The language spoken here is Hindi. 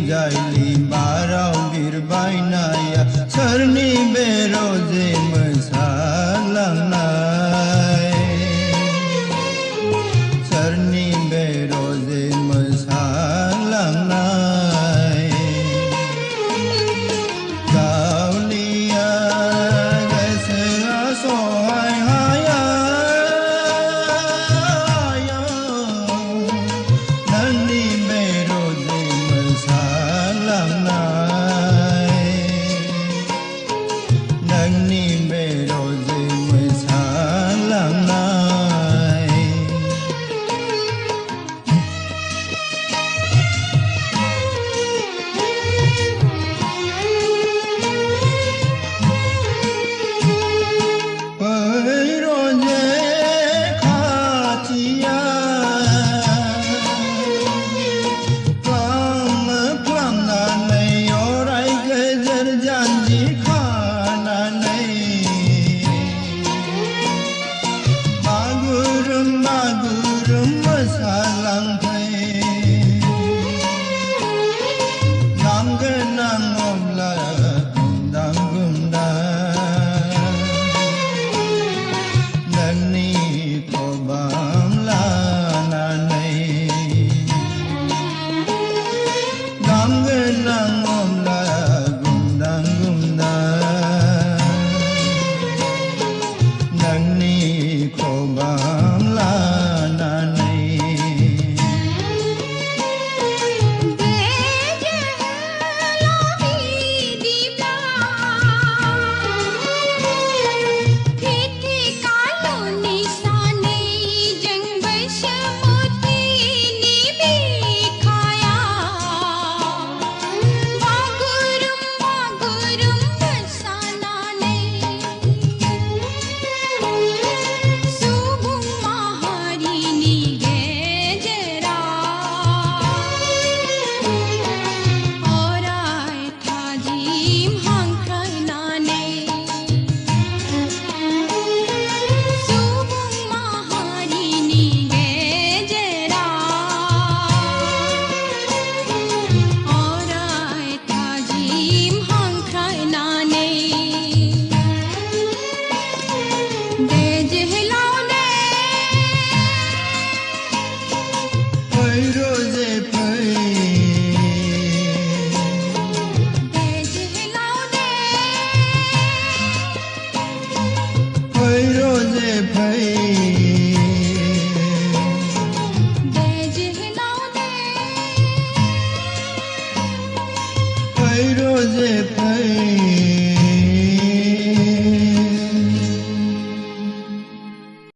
जायली बाराव बिरबायनाया सोरनि बे रोजे मोसालांनाय सोरनि बे रोजे मोसालांनाय गावलिया गोसोआ सहाय हाया नोंनि बे रोजे मोसालांनाय नोंनि बे रोजे मोसालांनाय बै रोजे खाथिया फ्लामनानै अराय गेजेर जानजि खानानै बागुरुम बागुरुम मोसालांफै नांगोन आं अब्ला गुमदां गुमदां नोंनि खबाम लानानै नांगोन आं अब्ला गुमदां गुमदां नोंनि खबाम लानानै बै रोजे फै बै रोजे फै बै रोजे फै